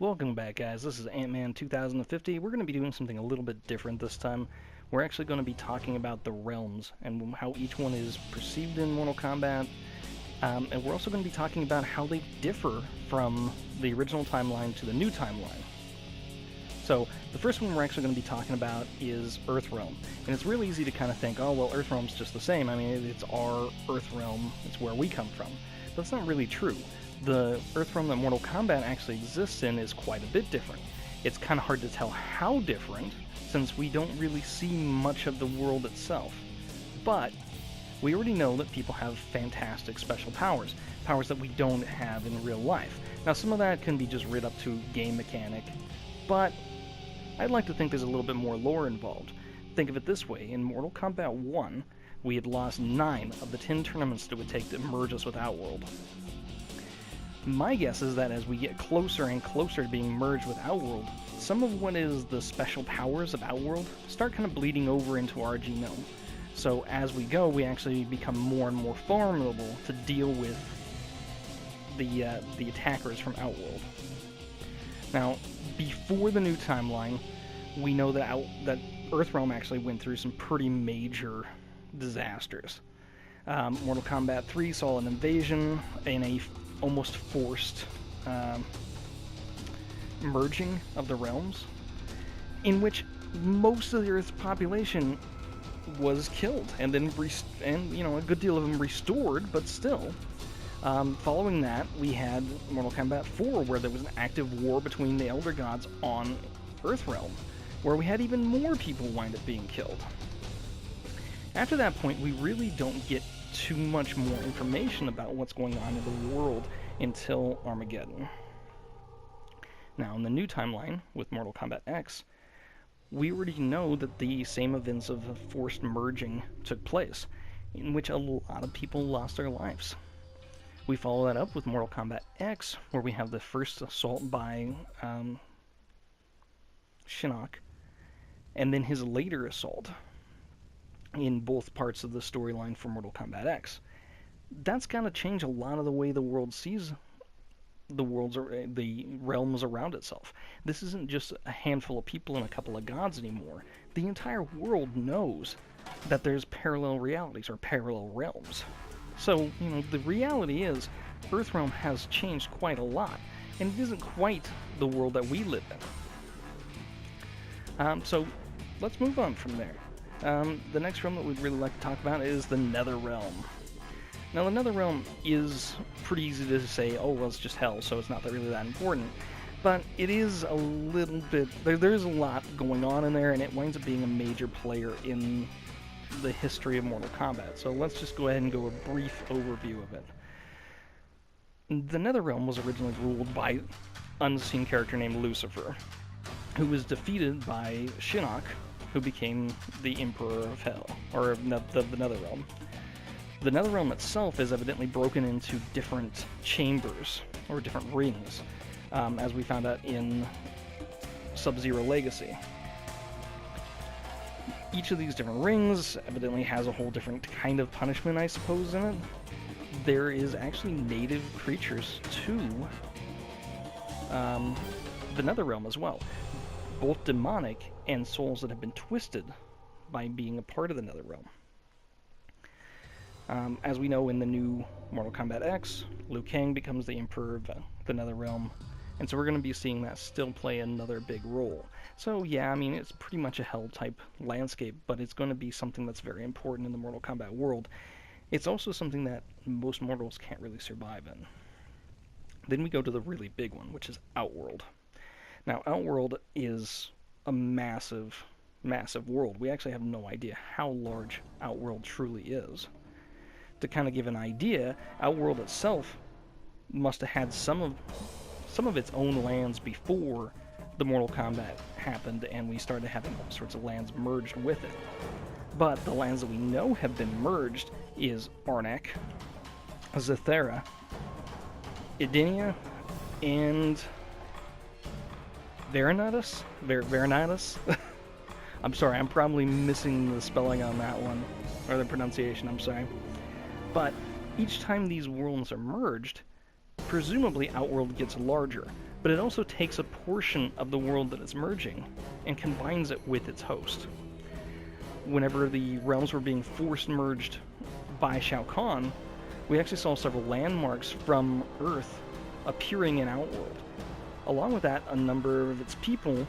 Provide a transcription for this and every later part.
Welcome back, guys. This is Ant-Man 2050. We're going to be doing something a little bit different this time. We're actually going to be talking about the realms and how each one is perceived in Mortal Kombat. And we're also going to be talking about how they differ from the original timeline to the new timeline. So, the first one we're actually going to be talking about is Earthrealm. And it's really easy to kind of think, oh, well, Earthrealm's just the same. I mean, it's our Earthrealm. It's where we come from. But that's not really true. The Earthrealm that Mortal Kombat actually exists in is quite a bit different. It's kind of hard to tell how different, since we don't really see much of the world itself. But we already know that people have fantastic special powers, powers that we don't have in real life. Now, some of that can be just rid up to game mechanic, but I'd like to think there's a little bit more lore involved. Think of it this way: in Mortal Kombat I, we had lost 9 of the 10 tournaments that it would take to merge us with Outworld. My guess is that as we get closer and closer to being merged with Outworld, some of what is the special powers of Outworld start kind of bleeding over into our genome. So as we go, we actually become more and more formidable to deal with the attackers from Outworld. Now, before the new timeline, we know that Earthrealm actually went through some pretty major disasters. Mortal Kombat III saw an invasion and a almost forced merging of the realms, in which most of the Earth's population was killed, and then a good deal of them restored, but still. Following that, we had Mortal Kombat IV, where there was an active war between the Elder Gods on Earthrealm, where we had even more people wind up being killed. After that point, we really don't get too much more information about what's going on in the world until Armageddon. Now, in the new timeline, with Mortal Kombat X, we already know that the same events of a forced merging took place, in which a lot of people lost their lives. We follow that up with Mortal Kombat X, where we have the first assault by Shinnok, and then his later assault in both parts of the storyline for Mortal Kombat X. That's gonna change a lot of the way the world sees the realms around itself. This isn't just a handful of people and a couple of gods anymore. The entire world knows that there's parallel realities or parallel realms. So, the reality is Earthrealm has changed quite a lot, and it isn't quite the world that we live in. So let's move on from there. The next realm that we'd really like to talk about is the Nether Realm. Now, the Nether Realm is pretty easy to say, oh, well, it's just hell, so it's not really that important. But it is a little bit... There's a lot going on in there, and it winds up being a major player in the history of Mortal Kombat. So let's just go ahead and go a brief overview of it. The Nether Realm was originally ruled by an unseen character named Lucifer, who was defeated by Shinnok, who became the Emperor of Hell, or of the Nether Realm. The Nether Realm itself is evidently broken into different chambers, or different rings, as we found out in Sub-Zero Legacy. Each of these different rings evidently has a whole different kind of punishment, I suppose, in it. There is actually native creatures to the Nether Realm as well, both demonic and souls that have been twisted by being a part of the Nether Realm. As we know, in the new Mortal Kombat X, Liu Kang becomes the Emperor of the Nether Realm, and so we're going to be seeing that still play another big role. So yeah, I mean, it's pretty much a hell-type landscape, but it's going to be something that's very important in the Mortal Kombat world. It's also something that most mortals can't really survive in. Then we go to the really big one, which is Outworld. Now, Outworld is a massive, massive world. We actually have no idea how large Outworld truly is. To kind of give an idea, Outworld itself must have had some of its own lands before the Mortal Kombat happened and we started having all sorts of lands merged with it. But the lands that we know have been merged is Arnak, Zathera, Edenia, and Verinatus? I'm sorry, I'm probably missing the spelling on that one, or the pronunciation, I'm sorry. But each time these worlds are merged, presumably Outworld gets larger. but it also takes a portion of the world that it's merging and combines it with its host. Whenever the realms were being forced merged by Shao Kahn, we actually saw several landmarks from Earth appearing in Outworld. Along with that, a number of its people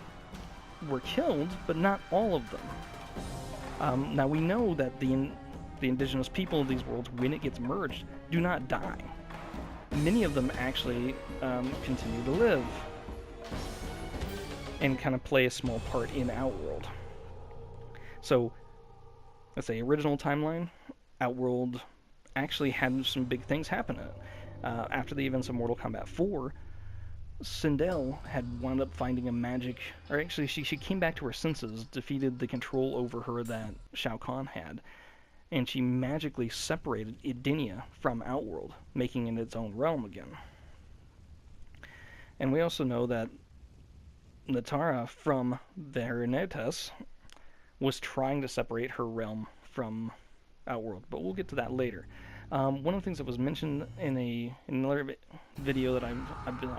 were killed, but not all of them. Now we know that the indigenous people of these worlds, when it gets merged, do not die. Many of them actually continue to live and kind of play a small part in Outworld. So, let's say original timeline, Outworld actually had some big things happen in it. After the events of Mortal Kombat IV, Sindel had wound up finding a magic, or actually she came back to her senses, defeated the control over her that Shao Kahn had, and she magically separated Edenia from Outworld, making it its own realm again. And we also know that Natara from Vernetes was trying to separate her realm from Outworld, but we'll get to that later. One of the things that was mentioned in another video that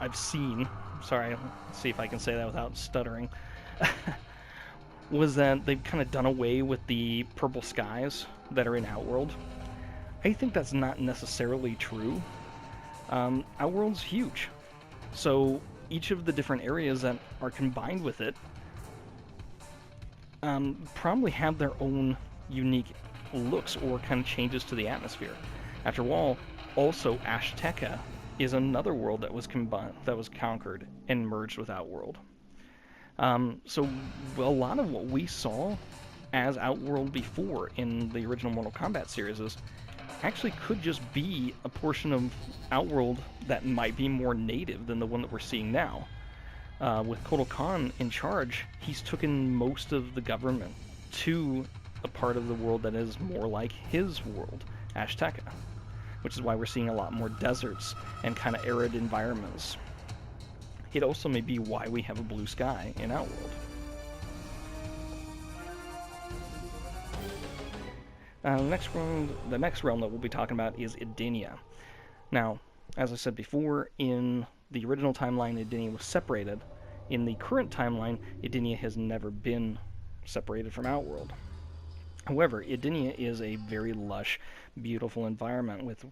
I've seen, sorry, let's see if I can say that without stuttering, was that they've kind of done away with the purple skies that are in Outworld. I think that's not necessarily true. Outworld's huge, so each of the different areas that are combined with it probably have their own unique looks or kind of changes to the atmosphere. After all, also Azteca is another world that was conquered and merged with Outworld. So a lot of what we saw as Outworld before in the original Mortal Kombat series actually could just be a portion of Outworld that might be more native than the one that we're seeing now. With Kotal Kahn in charge, he's taken most of the government to a part of the world that is more like his world, Azteca, which is why we're seeing a lot more deserts and kind of arid environments. It also may be why we have a blue sky in Outworld. The next realm that we'll be talking about is Edenia. Now, as I said before, in the original timeline, Edenia was separated. In the current timeline, Edenia has never been separated from Outworld. However, Edenia is a very lush, beautiful environment with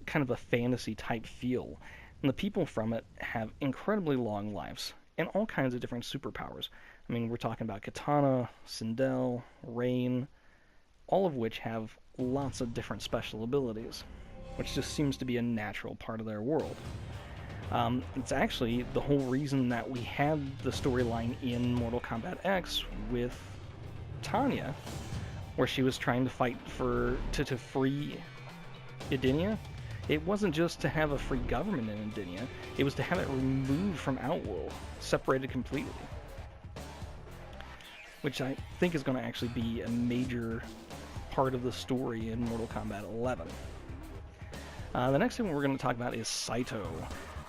kind of a fantasy-type feel. And the people from it have incredibly long lives and all kinds of different superpowers. I mean, we're talking about Katana, Sindel, Rain, all of which have lots of different special abilities, which just seems to be a natural part of their world. It's actually the whole reason that we had the storyline in Mortal Kombat X with Tanya, where she was trying to fight to free Edenia. It wasn't just to have a free government in Edenia, it was to have it removed from Outworld, separated completely. Which I think is going to actually be a major part of the story in Mortal Kombat XI. The next thing we're going to talk about is Saito.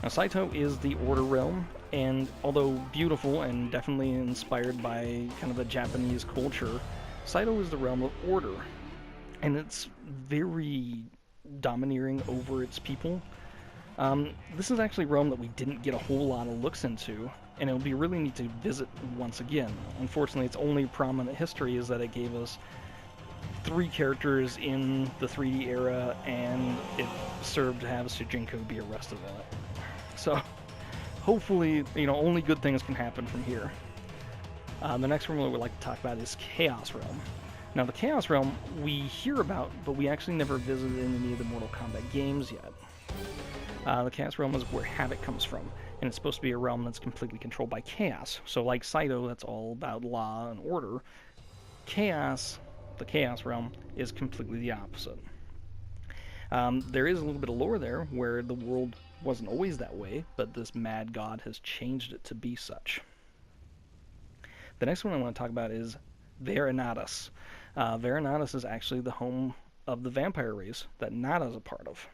Now, Saito is the Order realm, and although beautiful and definitely inspired by kind of the Japanese culture, Saito is the realm of Order, and it's very domineering over its people. This is actually a realm that we didn't get a whole lot of looks into, and it would be really neat to visit once again. Unfortunately, its only prominent history is that it gave us 3 characters in the 3D era, and it served to have Sujinko be arrested in it. So, hopefully, only good things can happen from here. The next realm we'd like to talk about is Chaos Realm. Now, the Chaos Realm we hear about, but we actually never visited in any of the Mortal Kombat games yet. The Chaos Realm is where Havoc comes from, and it's supposed to be a realm that's completely controlled by chaos. So like Saito, that's all about law and order. Chaos, the Chaos Realm, is completely the opposite. There is a little bit of lore there, where the world wasn't always that way, but this mad god has changed it to be such. The next one I want to talk about is Veranatus. Veranatus is actually the home of the vampire race that Nada's a part of.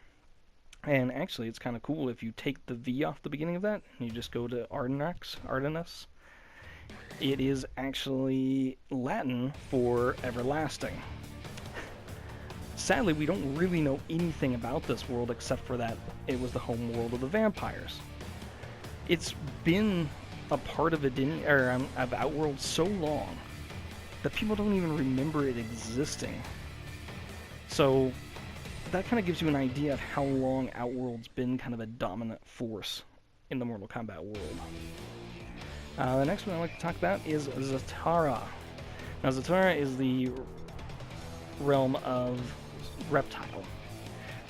And actually, it's kind of cool if you take the V off the beginning of that, and you just go to Ardenus. It is actually Latin for everlasting. Sadly, we don't really know anything about this world except for that it was the home world of the vampires. It's been a part of of Outworld so long that people don't even remember it existing. So that kind of gives you an idea of how long Outworld's been kind of a dominant force in the Mortal Kombat world. The next one I'd like to talk about is Zatara. Now, Zatara is the realm of Reptile.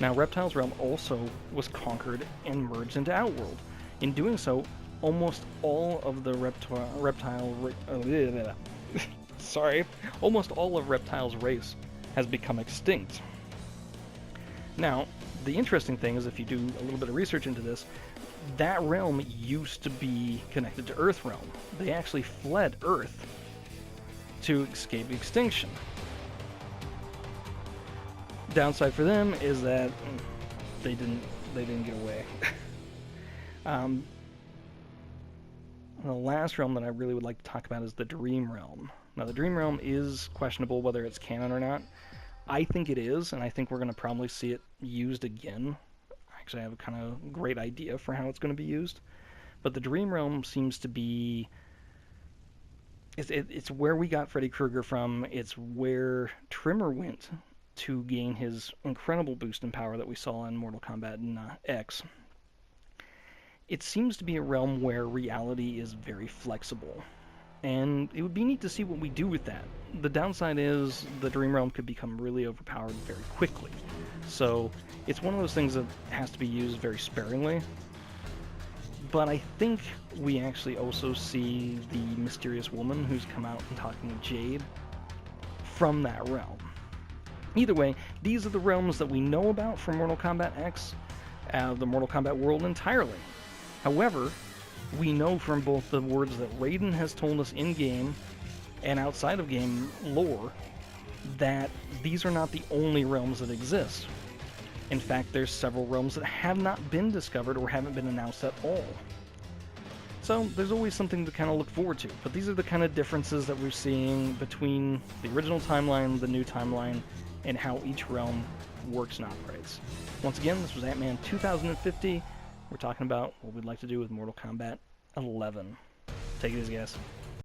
Now, Reptile's realm also was conquered and merged into Outworld. In doing so, almost all of the almost all of Reptile's race has become extinct. Now, the interesting thing is, if you do a little bit of research into this, that realm used to be connected to Earth Realm. They actually fled Earth to escape extinction. Downside for them is that they didn't get away. The last realm that I really would like to talk about is the Dream Realm. Now, the Dream Realm is questionable whether it's canon or not. I think it is, and I think we're going to probably see it used again. Actually, I have a kind of great idea for how it's going to be used. But the Dream Realm seems to be... It's where we got Freddy Krueger from. It's where Trimmer went to gain his incredible boost in power that we saw in Mortal Kombat X. It seems to be a realm where reality is very flexible, and it would be neat to see what we do with that. The downside is the Dream Realm could become really overpowered very quickly, so it's one of those things that has to be used very sparingly. But I think we actually also see the mysterious woman who's come out and talking to Jade from that realm. Either way, these are the realms that we know about from Mortal Kombat X, the Mortal Kombat world entirely. However, we know from both the words that Raiden has told us in-game and outside of game lore that these are not the only realms that exist. In fact, there's several realms that have not been discovered or haven't been announced at all. So there's always something to kind of look forward to, but these are the kind of differences that we're seeing between the original timeline, the new timeline, and how each realm works and operates. Once again, this was Ant-Man 2050. We're talking about what we'd like to do with Mortal Kombat 11. Take it easy, guys.